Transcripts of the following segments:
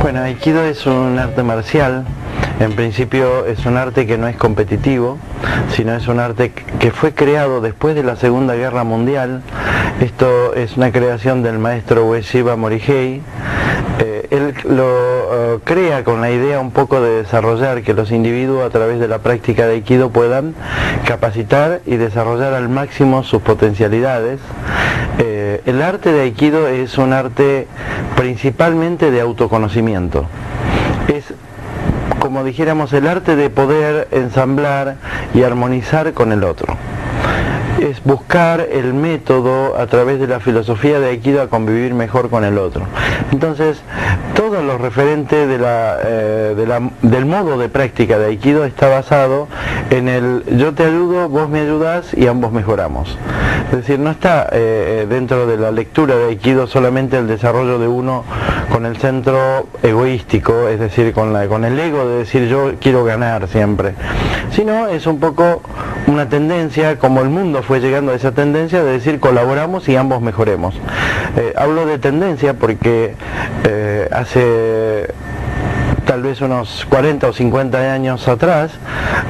Bueno, Aikido es un arte marcial. En principio es un arte que no es competitivo, sino es un arte que fue creado después de la Segunda Guerra Mundial. Esto es una creación del maestro Ueshiba Morihei. Él lo crea con la idea un poco de desarrollar que los individuos a través de la práctica de Aikido puedan capacitar y desarrollar al máximo sus potencialidades. El arte de Aikido es un arte principalmente de autoconocimiento. Es, como dijéramos, el arte de poder ensamblar y armonizar con el otro. Es buscar el método a través de la filosofía de Aikido a convivir mejor con el otro. Entonces, todo lo referente del modo de práctica de Aikido está basado en el yo te ayudo, vos me ayudás y ambos mejoramos. Es decir, no está dentro de la lectura de Aikido solamente el desarrollo de uno con el centro egoístico, es decir, con el ego de decir yo quiero ganar siempre, sino es un poco una tendencia, como el mundo fue llegando a esa tendencia de decir colaboramos y ambos mejoremos. Hablo de tendencia porque hace tal vez unos 40 o 50 años atrás,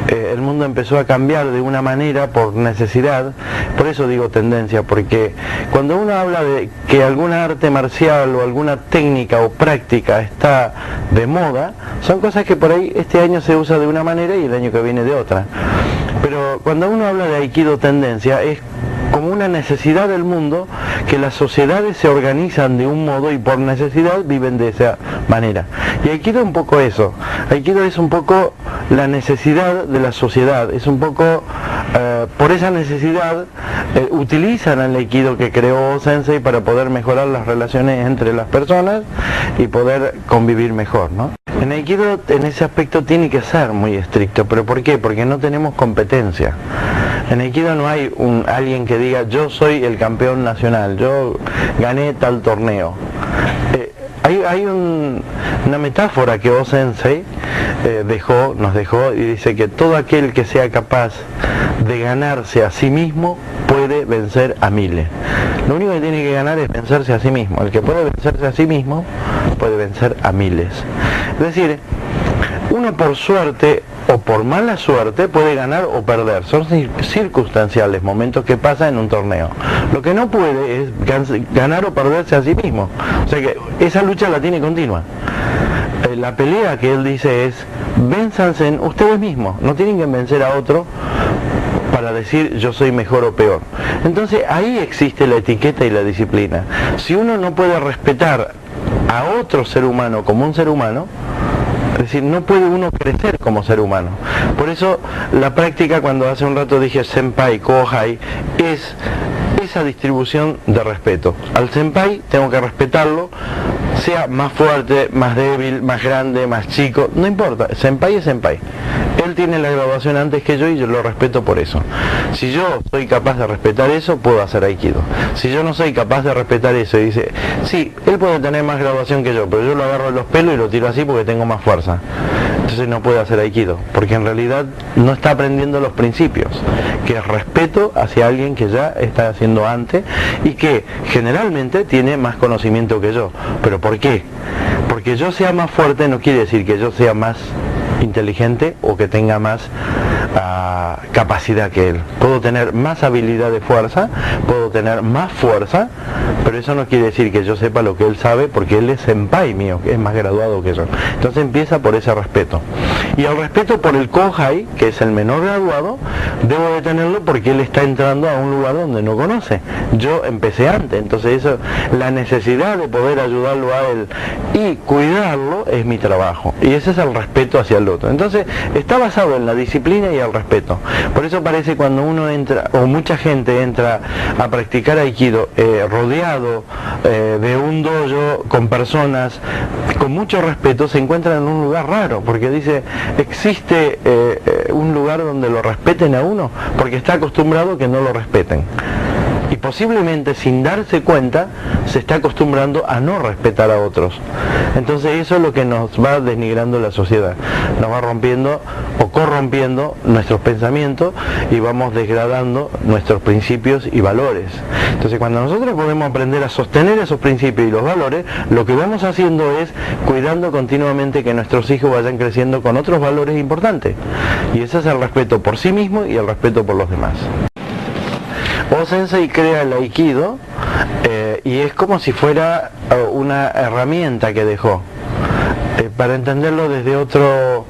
el mundo empezó a cambiar de una manera por necesidad. Por eso digo tendencia, porque cuando uno habla de que alguna arte marcial o alguna técnica o práctica está de moda, son cosas que por ahí este año se usa de una manera y el año que viene de otra. Pero cuando uno habla de Aikido tendencia, es como una necesidad del mundo, que las sociedades se organizan de un modo y por necesidad viven de esa manera. Y Aikido es un poco eso. Aikido es un poco la necesidad de la sociedad, es un poco por esa necesidad utilizan el Aikido que creó Sensei para poder mejorar las relaciones entre las personas y poder convivir mejor, ¿no? En Aikido en ese aspecto tiene que ser muy estricto, pero ¿por qué? Porque no tenemos competencia. En Aikido no hay alguien que diga yo soy el campeón nacional, yo gané tal torneo. Hay una metáfora que O-Sensei nos dejó y dice que todo aquel que sea capaz de ganarse a sí mismo puede vencer a miles. Lo único que tiene que ganar es vencerse a sí mismo. El que puede vencerse a sí mismo puede vencer a miles. Es decir, uno por suerte o por mala suerte puede ganar o perder. Son circunstanciales, momentos que pasan en un torneo. Lo que no puede es ganar o perderse a sí mismo. O sea que esa lucha la tiene continua. La pelea que él dice es, vénzanse en ustedes mismos, no tienen que vencer a otro para decir yo soy mejor o peor. Entonces ahí existe la etiqueta y la disciplina. Si uno no puede respetar a otro ser humano como un ser humano, es decir, no puede uno crecer como ser humano. Por eso la práctica, cuando hace un rato dije senpai, kohai, es esa distribución de respeto. Al senpai tengo que respetarlo, sea más fuerte, más débil, más grande, más chico, no importa, senpai es senpai. Él tiene la graduación antes que yo y yo lo respeto por eso. Si yo soy capaz de respetar eso, puedo hacer Aikido. Si yo no soy capaz de respetar eso y dice, sí, él puede tener más graduación que yo, pero yo lo agarro de los pelos y lo tiro así porque tengo más fuerza. Entonces no puede hacer Aikido, porque en realidad no está aprendiendo los principios, que es respeto hacia alguien que ya está haciendo antes y que generalmente tiene más conocimiento que yo. ¿Pero por qué? Porque yo sea más fuerte no quiere decir que yo sea más inteligente o que tenga más capacidad que él. Puedo tener más habilidad de fuerza, puedo tener más fuerza, pero eso no quiere decir que yo sepa lo que él sabe, porque él es senpai mío, que es más graduado que yo. Entonces empieza por ese respeto. Y el respeto por el kohai, que es el menor graduado, debo de tenerlo porque él está entrando a un lugar donde no conoce. Yo empecé antes, entonces eso, la necesidad de poder ayudarlo a él y cuidarlo es mi trabajo. Y ese es el respeto hacia el otro. Entonces está basado en la disciplina y el respeto. Por eso parece cuando uno entra, o mucha gente entra a practicar Aikido rodeado de un dojo con personas con mucho respeto, se encuentran en un lugar raro, porque dice, existe un lugar donde lo respeten a uno, porque está acostumbrado que no lo respeten. posiblemente sin darse cuenta se está acostumbrando a no respetar a otros. Entonces eso es lo que nos va denigrando la sociedad, nos va rompiendo o corrompiendo nuestros pensamientos y vamos degradando nuestros principios y valores. Entonces cuando nosotros podemos aprender a sostener esos principios y los valores, lo que vamos haciendo es cuidando continuamente que nuestros hijos vayan creciendo con otros valores importantes, y ese es el respeto por sí mismo y el respeto por los demás. O-sensei crea el Aikido y es como si fuera una herramienta que dejó. Para entenderlo desde otro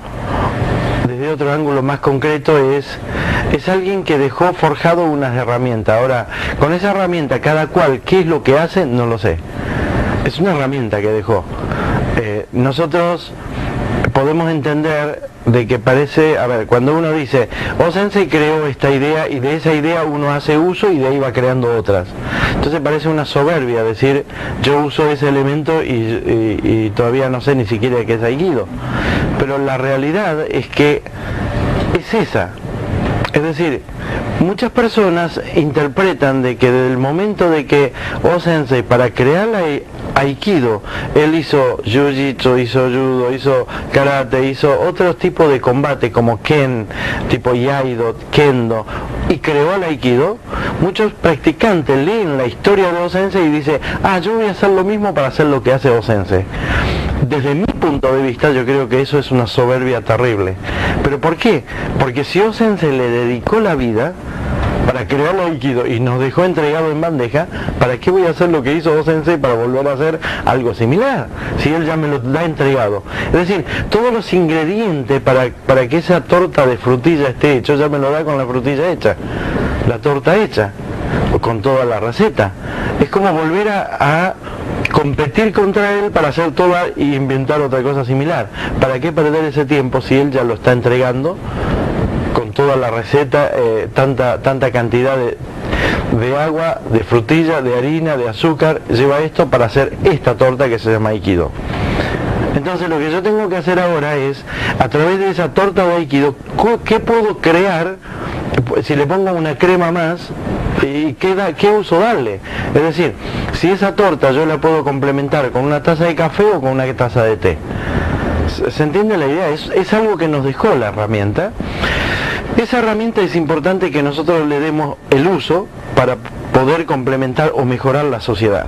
ángulo más concreto, es alguien que dejó forjado unas herramientas. Ahora, con esa herramienta, cada cual, ¿qué es lo que hace? No lo sé. Es una herramienta que dejó. Nosotros podemos entender de que parece, a ver, cuando uno dice, O-sensei creó esta idea y de esa idea uno hace uso y de ahí va creando otras. Entonces parece una soberbia decir, yo uso ese elemento y todavía no sé ni siquiera qué es Aikido. Pero la realidad es que es esa. Es decir, muchas personas interpretan de que desde el momento de que O-sensei para crear la Aikido, él hizo Jiu-Jitsu, hizo Judo, hizo Karate, hizo otros tipos de combate como Ken, tipo Iaido, Kendo, y creó el Aikido. Muchos practicantes leen la historia de O-sensei y dicen, yo voy a hacer lo mismo para hacer lo que hace O-sensei. Desde mi punto de vista yo creo que eso es una soberbia terrible. ¿Pero por qué? Porque si O-sensei le dedicó la vida para crear el Aikido y nos dejó entregado en bandeja, ¿para qué voy a hacer lo que hizo O-sensei para volver a hacer algo similar? Si él ya me lo da entregado. Es decir, todos los ingredientes para que esa torta de frutilla esté hecho, ya me lo da con la frutilla hecha, la torta hecha, o con toda la receta. Es como volver a competir contra él para hacer toda y inventar otra cosa similar. ¿Para qué perder ese tiempo si él ya lo está entregando con toda la receta, tanta cantidad de agua, de frutilla, de harina, de azúcar, lleva esto para hacer esta torta que se llama Aikido? Entonces lo que yo tengo que hacer ahora es, a través de esa torta de Aikido, ¿qué puedo crear si le pongo una crema más? ¿Y qué uso darle? Es decir, si esa torta yo la puedo complementar con una taza de café o con una taza de té. ¿Se entiende la idea? Es algo que nos dejó la herramienta. Esa herramienta es importante que nosotros le demos el uso para poder complementar o mejorar la sociedad.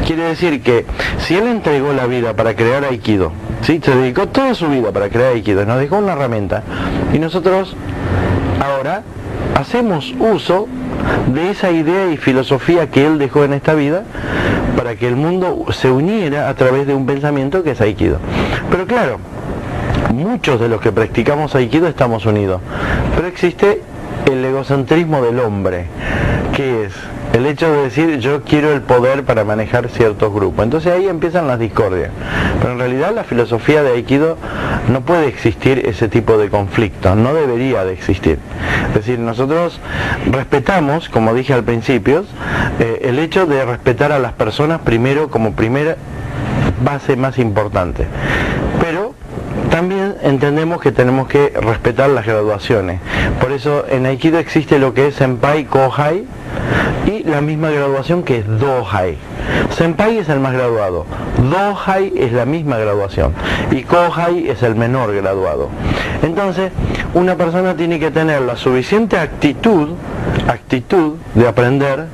Quiere decir que si él entregó la vida para crear Aikido, ¿sí? Se dedicó toda su vida para crear Aikido, nos dejó una herramienta, y nosotros ahora hacemos uso de esa idea y filosofía que él dejó en esta vida para que el mundo se uniera a través de un pensamiento que es Aikido. Pero claro, muchos de los que practicamos Aikido estamos unidos, pero existe el egocentrismo del hombre, que es el hecho de decir yo quiero el poder para manejar ciertos grupos. Entonces ahí empiezan las discordias. Pero en realidad la filosofía de Aikido no puede existir ese tipo de conflicto, no debería de existir. Es decir, nosotros respetamos, como dije al principio, el hecho de respetar a las personas primero como primera base más importante. Pero también entendemos que tenemos que respetar las graduaciones. Por eso en Aikido existe lo que es Senpai, Kohai y la misma graduación que es Dohai. Senpai es el más graduado, Dohai es la misma graduación y Kohai es el menor graduado. Entonces una persona tiene que tener la suficiente actitud de aprender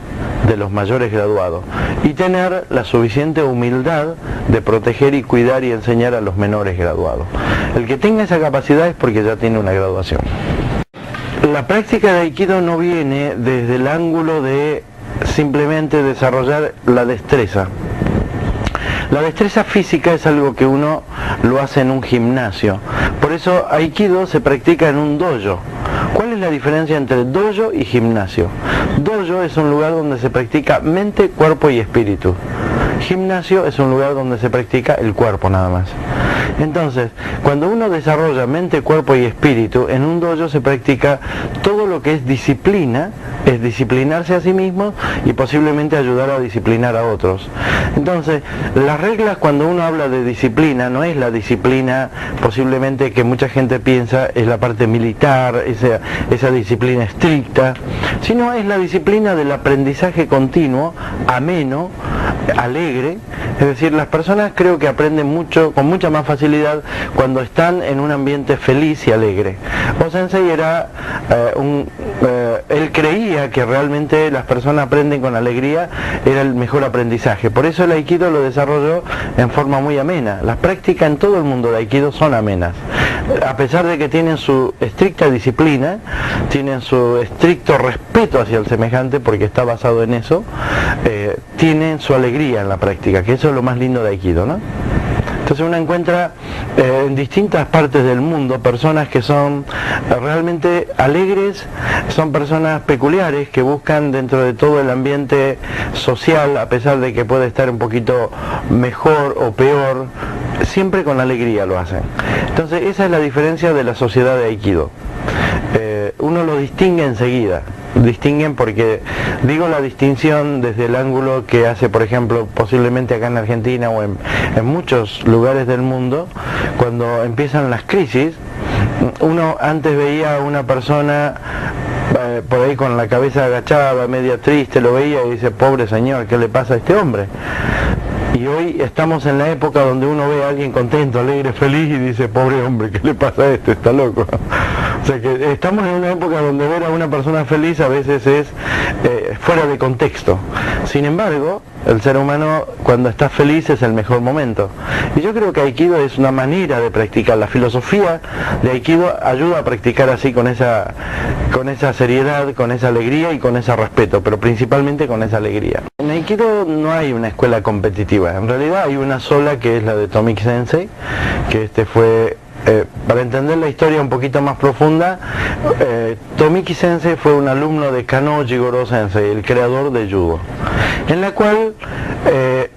de los mayores graduados y tener la suficiente humildad de proteger y cuidar y enseñar a los menores graduados. El que tenga esa capacidad es porque ya tiene una graduación. La práctica de Aikido no viene desde el ángulo de simplemente desarrollar la destreza. La destreza física es algo que uno lo hace en un gimnasio. Por eso Aikido se practica en un dojo. ¿Cuál es la diferencia entre dojo y gimnasio? Dojo es un lugar donde se practica mente, cuerpo y espíritu. Gimnasio es un lugar donde se practica el cuerpo nada más. Entonces, cuando uno desarrolla mente, cuerpo y espíritu, en un dojo se practica todo lo que es disciplina, es disciplinarse a sí mismo y posiblemente ayudar a disciplinar a otros. Entonces, las reglas, cuando uno habla de disciplina, no es la disciplina posiblemente que mucha gente piensa es la parte militar, esa disciplina estricta, sino es la disciplina del aprendizaje continuo, ameno, alegre. Es decir, las personas creo que aprenden mucho, con mucha más facilidad cuando están en un ambiente feliz y alegre. O-sensei era él creía que realmente las personas aprenden con alegría, era el mejor aprendizaje. Por eso el aikido lo desarrolló en forma muy amena. Las prácticas en todo el mundo de aikido son amenas. A pesar de que tienen su estricta disciplina, tienen su estricto respeto hacia el semejante, porque está basado en eso, tienen su alegría en la práctica, que eso es lo más lindo de aikido, ¿no? Entonces uno encuentra en distintas partes del mundo personas que son realmente alegres, son personas peculiares que buscan dentro de todo el ambiente social, a pesar de que puede estar un poquito mejor o peor, siempre con alegría lo hacen. Entonces esa es la diferencia de la sociedad de aikido. Uno lo distingue enseguida. Distinguen porque, digo la distinción desde el ángulo que hace, por ejemplo, posiblemente acá en Argentina o en muchos lugares del mundo, cuando empiezan las crisis, uno antes veía a una persona por ahí con la cabeza agachada, media triste, lo veía y dice, pobre señor, ¿qué le pasa a este hombre? Y hoy estamos en la época donde uno ve a alguien contento, alegre, feliz y dice, pobre hombre, ¿qué le pasa a este? Está loco. O sea que estamos en una época donde ver a una persona feliz a veces es fuera de contexto. Sin embargo, el ser humano cuando está feliz es el mejor momento. Y yo creo que Aikido es una manera de practicar. La filosofía de Aikido ayuda a practicar así con esa seriedad, con esa alegría y con ese respeto, pero principalmente con esa alegría. En Aikido no hay una escuela competitiva. En realidad hay una sola, que es la de Tomiki Sensei, que fue... para entender la historia un poquito más profunda, Tomiki Sensei fue un alumno de Kano Jigoro Sensei, el creador de judo, en la cual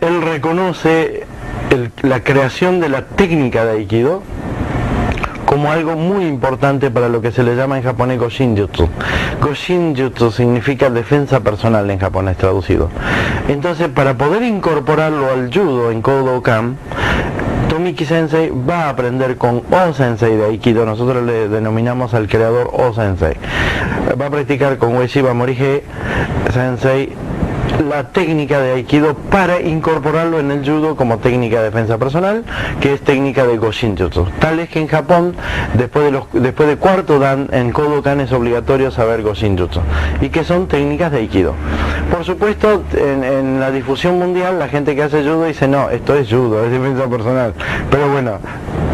él reconoce la creación de la técnica de Aikido como algo muy importante para lo que se le llama en japonés Goshinjutsu. Goshinjutsu significa defensa personal en japonés traducido. Entonces, para poder incorporarlo al judo en Kodokan, Tomiki Sensei va a aprender con O-Sensei de Aikido. Nosotros le denominamos al creador O-Sensei. Va a practicar con Ueshiba Morihei Sensei la técnica de Aikido para incorporarlo en el judo como técnica de defensa personal, que es técnica de Goshinjutsu. Tal es que en Japón, después de cuarto dan, en Kodokan es obligatorio saber Goshinjutsu, y que son técnicas de Aikido. Por supuesto, en la difusión mundial, la gente que hace judo dice, no, esto es judo, es defensa personal. Pero bueno,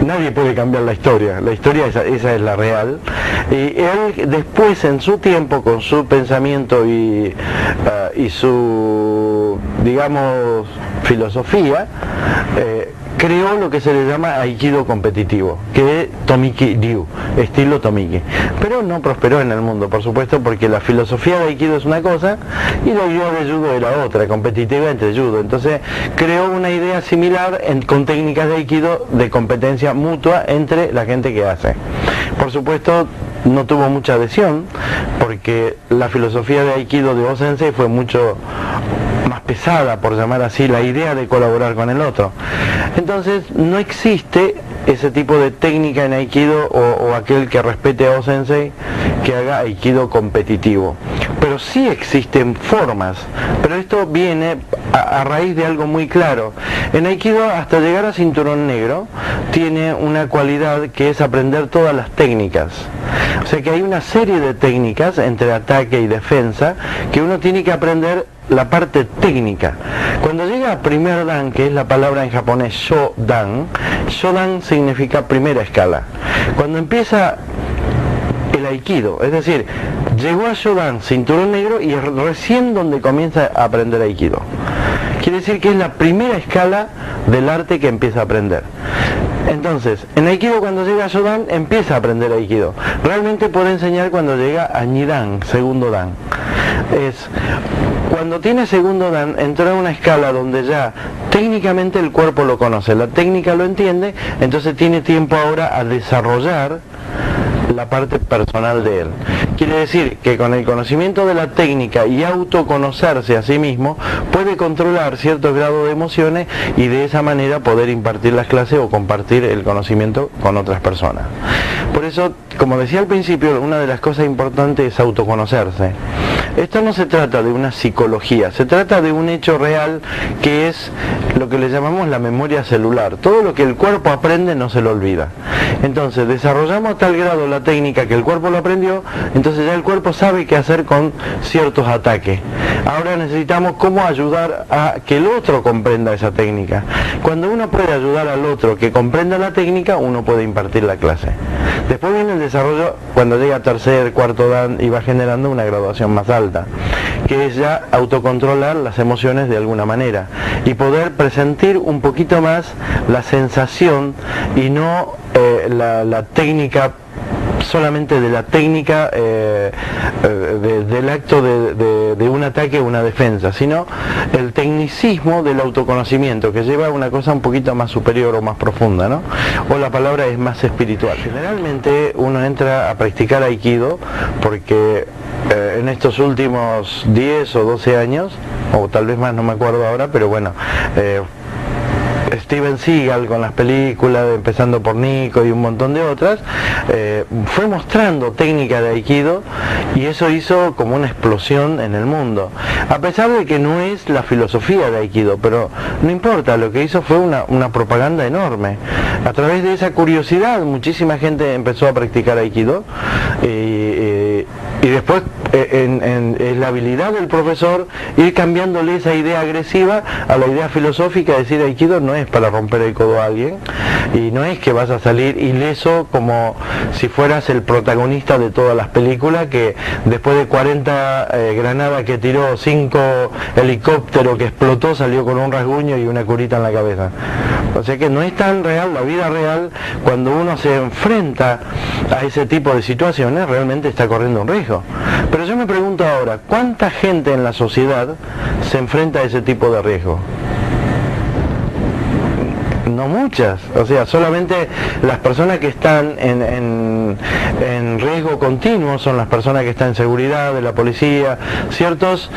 nadie puede cambiar la historia esa es la real. Y él después, en su tiempo, con su pensamiento y su, digamos, filosofía, creó lo que se le llama Aikido competitivo, que es Tomiki Ryu, estilo Tomiki. Pero no prosperó en el mundo, por supuesto, porque la filosofía de Aikido es una cosa y la idea de judo era otra, competitiva entre judo. Entonces creó una idea similar con técnicas de Aikido de competencia mutua entre la gente que hace. Por supuesto, no tuvo mucha adhesión, porque la filosofía de Aikido de O-Sensei fue mucho más pesada, por llamar así, la idea de colaborar con el otro. Entonces no existe ese tipo de técnica en Aikido o aquel que respete a O-Sensei que haga Aikido competitivo. Pero sí existen formas, pero esto viene a raíz de algo muy claro. En Aikido, hasta llegar a cinturón negro, tiene una cualidad que es aprender todas las técnicas. O sea que hay una serie de técnicas entre ataque y defensa que uno tiene que aprender la parte técnica. Cuando llega a primer dan, que es la palabra en japonés Shodan, Shodan significa primera escala. Cuando empieza el Aikido, es decir, llegó a Shodan, cinturón negro, y es recién donde comienza a aprender Aikido. Quiere decir que es la primera escala del arte que empieza a aprender. Entonces, en Aikido, cuando llega a Shodan, empieza a aprender Aikido. Realmente puede enseñar cuando llega a Nidan, segundo dan. Es Cuando tiene segundo dan, entra en una escala donde ya técnicamente el cuerpo lo conoce, la técnica lo entiende, entonces tiene tiempo ahora a desarrollar la parte personal de él. Quiere decir que con el conocimiento de la técnica y autoconocerse a sí mismo, puede controlar cierto grado de emociones y de esa manera poder impartir las clases o compartir el conocimiento con otras personas. Por eso, como decía al principio, una de las cosas importantes es autoconocerse. Esto no se trata de una psicología, se trata de un hecho real que es lo que le llamamos la memoria celular. Todo lo que el cuerpo aprende no se lo olvida. Entonces desarrollamos a tal grado la técnica que el cuerpo lo aprendió, entonces ya el cuerpo sabe qué hacer con ciertos ataques. Ahora necesitamos cómo ayudar a que el otro comprenda esa técnica. Cuando uno puede ayudar al otro que comprenda la técnica, uno puede impartir la clase. Después viene el desarrollo cuando llega a tercer, cuarto dan y va generando una graduación más alta, que es ya autocontrolar las emociones de alguna manera y poder presentir un poquito más la sensación y no la técnica, solamente de la técnica del acto de un ataque o una defensa, sino el tecnicismo del autoconocimiento, que lleva a una cosa un poquito más superior o más profunda, ¿no? O la palabra es más espiritual. Generalmente uno entra a practicar Aikido porque en estos últimos 10 o 12 años, o tal vez más, no me acuerdo ahora, pero bueno, Steven Seagal con las películas, empezando por Nico y un montón de otras, fue mostrando técnica de Aikido y eso hizo como una explosión en el mundo. A pesar de que no es la filosofía de Aikido, pero no importa, lo que hizo fue una propaganda enorme. A través de esa curiosidad muchísima gente empezó a practicar Aikido y después en la habilidad del profesor ir cambiándole esa idea agresiva a la idea filosófica de decir Aikido no es para romper el codo a alguien y no es que vas a salir ileso como si fueras el protagonista de todas las películas que después de 40 granadas que tiró, 5 helicópteros que explotó, salió con un rasguño y una curita en la cabeza. O sea que no es tan real la vida real. Cuando uno se enfrenta a ese tipo de situaciones realmente está corriendo un riesgo. Pero yo me pregunto ahora, ¿cuánta gente en la sociedad se enfrenta a ese tipo de riesgo? No muchas, o sea, solamente las personas que están en riesgo continuo son las personas que están en seguridad de la policía, ciertos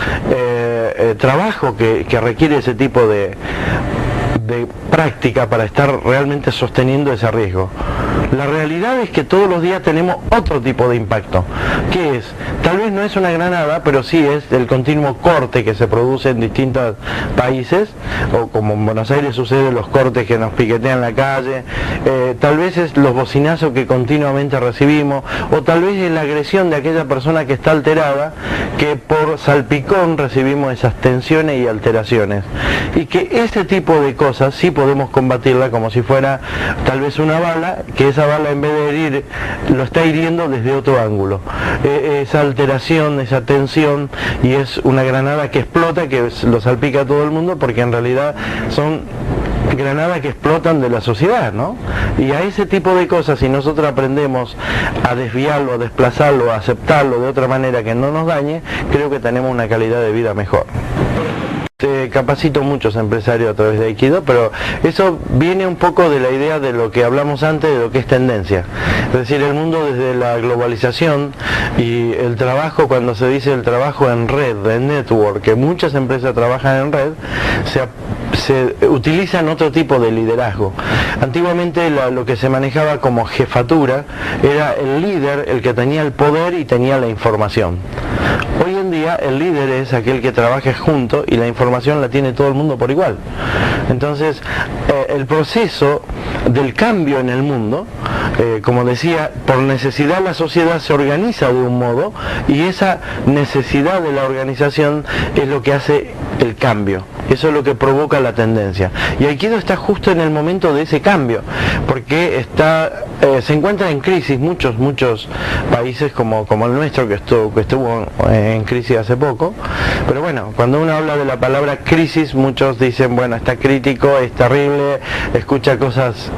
trabajos que requiere ese tipo de práctica para estar realmente sosteniendo ese riesgo. La realidad es que todos los días tenemos otro tipo de impacto, que es, tal vez no es una granada, pero sí es el continuo corte que se produce en distintos países, o como en Buenos Aires sucede los cortes que nos piquetean en la calle, tal vez es los bocinazos que continuamente recibimos, o tal vez es la agresión de aquella persona que está alterada, que por salpicón recibimos esas tensiones y alteraciones, y que ese tipo de cosas sí podemos combatirla como si fuera tal vez una bala, que esa bala en vez de herir lo está hiriendo desde otro ángulo. Esa alteración, esa tensión, y es una granada que explota, que lo salpica a todo el mundo, porque en realidad son granadas que explotan de la sociedad, ¿no? Y a ese tipo de cosas, si nosotros aprendemos a desviarlo, a desplazarlo, a aceptarlo de otra manera que no nos dañe, creo que tenemos una calidad de vida mejor. Capacito muchos empresarios a través de Aikido, pero eso viene un poco de la idea de lo que hablamos antes, de lo que es tendencia. Es decir, el mundo desde la globalización y el trabajo, cuando se dice el trabajo en red, en network, que muchas empresas trabajan en red, se utilizan otro tipo de liderazgo. Antiguamente lo que se manejaba como jefatura era el líder, el que tenía el poder y tenía la información. Hoy en día el líder es aquel que trabaja junto y la información la tiene todo el mundo por igual. Entonces el proceso del cambio en el mundo, como decía, por necesidad la sociedad se organiza de un modo y esa necesidad de la organización es lo que hace el cambio. Eso es lo que provoca la tendencia. Y Aikido está justo en el momento de ese cambio, porque se encuentra en crisis muchos países como el nuestro, que estuvo en crisis hace poco. Pero bueno, cuando uno habla de la palabra crisis, muchos dicen, bueno, está crítico, es terrible, escucha cosas,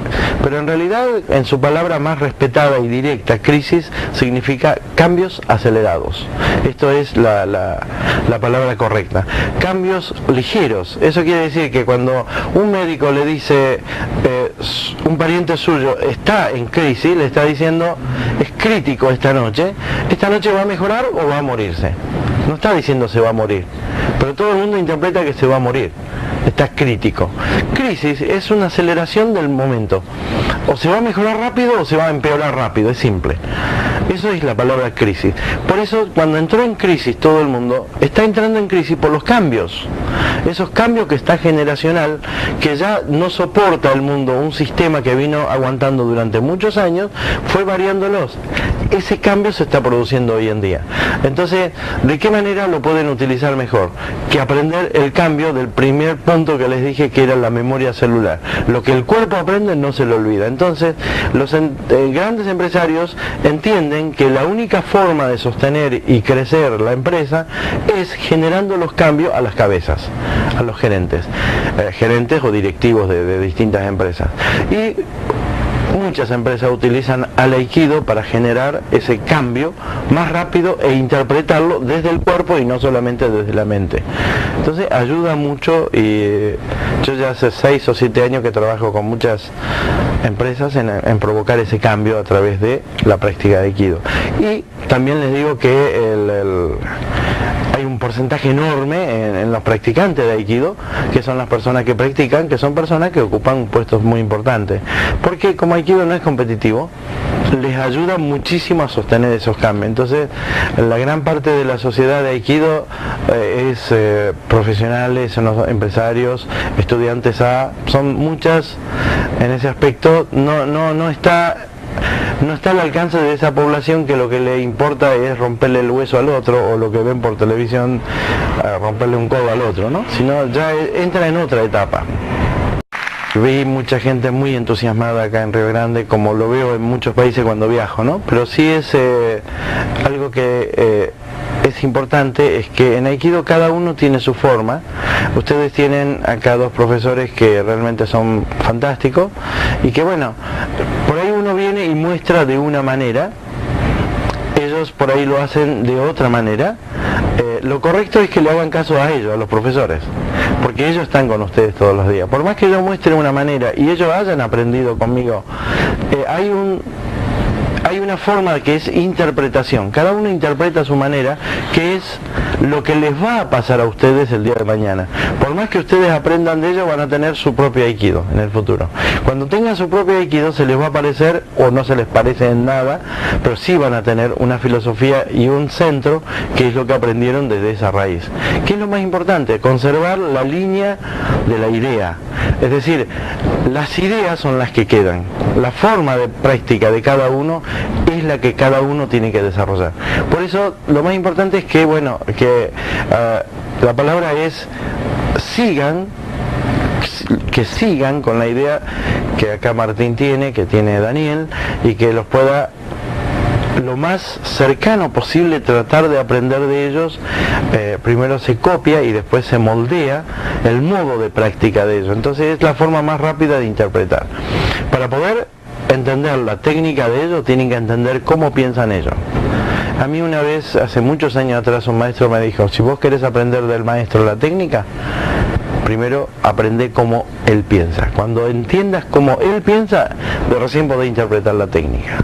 pero en realidad en su palabra palabra más respetada y directa, crisis, significa cambios acelerados. Esto es la palabra correcta. Cambios ligeros. Eso quiere decir que cuando un médico le dice un pariente suyo está en crisis, le está diciendo es crítico esta noche va a mejorar o va a morirse. No está diciendo se va a morir, pero todo el mundo interpreta que se va a morir. Está crítico. Crisis es una aceleración del momento. O se va a mejorar rápido o se va a empeorar rápido, es simple. Eso es la palabra crisis. Por eso cuando entró en crisis todo el mundo, está entrando en crisis por los cambios. Esos cambios que está generacional, que ya no soporta el mundo, un sistema que vino aguantando durante muchos años, fue variándolos. Ese cambio se está produciendo hoy en día. Entonces, ¿de qué manera lo pueden utilizar mejor? Que aprender el cambio del primer punto que les dije, que era la memoria celular. Lo que el cuerpo aprende no se lo olvida. Entonces, los grandes empresarios entienden que la única forma de sostener y crecer la empresa es generando los cambios a las cabezas, a los gerentes o directivos de distintas empresas. Y muchas empresas utilizan al Aikido para generar ese cambio más rápido e interpretarlo desde el cuerpo y no solamente desde la mente. Entonces ayuda mucho, y yo ya hace 6 o 7 años que trabajo con muchas empresas en provocar ese cambio a través de la práctica de Aikido. Y también les digo que hay un porcentaje enorme en los practicantes de Aikido, que son las personas que practican, que son personas que ocupan puestos muy importantes. Porque como Aikido no es competitivo, les ayuda muchísimo a sostener esos cambios. Entonces, la gran parte de la sociedad de Aikido es profesionales, son los empresarios, estudiantes son muchas en ese aspecto. No está al alcance de esa población que lo que le importa es romperle el hueso al otro, o lo que ven por televisión, romperle un codo al otro, ¿no? Sino ya entra en otra etapa. Vi mucha gente muy entusiasmada acá en Río Grande, como lo veo en muchos países cuando viajo, ¿no? Pero sí es algo que es importante, es que en Aikido cada uno tiene su forma. Ustedes tienen acá 2 profesores que realmente son fantásticos, y que bueno, por ahí uno viene y muestra de una manera, ellos por ahí lo hacen de otra manera. Lo correcto es que le hagan caso a ellos, a los profesores, porque ellos están con ustedes todos los días. Por más que yo muestre una manera y ellos hayan aprendido conmigo, hay una forma que es interpretación. Cada uno interpreta a su manera, que es lo que les va a pasar a ustedes el día de mañana. Por más que ustedes aprendan de ellos, van a tener su propio Aikido en el futuro. Cuando tengan su propio Aikido, se les va a parecer, o no se les parece en nada, pero sí van a tener una filosofía y un centro, que es lo que aprendieron desde esa raíz. ¿Qué es lo más importante? Conservar la línea de la idea. Es decir, las ideas son las que quedan. La forma de práctica de cada uno es la que cada uno tiene que desarrollar. Por eso lo más importante es que, bueno, que la palabra es que sigan con la idea que acá Martín tiene, que tiene Daniel, y que los pueda lo más cercano posible tratar de aprender de ellos. Primero se copia y después se moldea el modo de práctica de ellos. Entonces es la forma más rápida de interpretar. Para poder entender la técnica de ellos, tienen que entender cómo piensan ellos. A mí una vez, hace muchos años atrás, un maestro me dijo: si vos querés aprender del maestro la técnica, primero aprende cómo él piensa. Cuando entiendas cómo él piensa, de recién podés interpretar la técnica.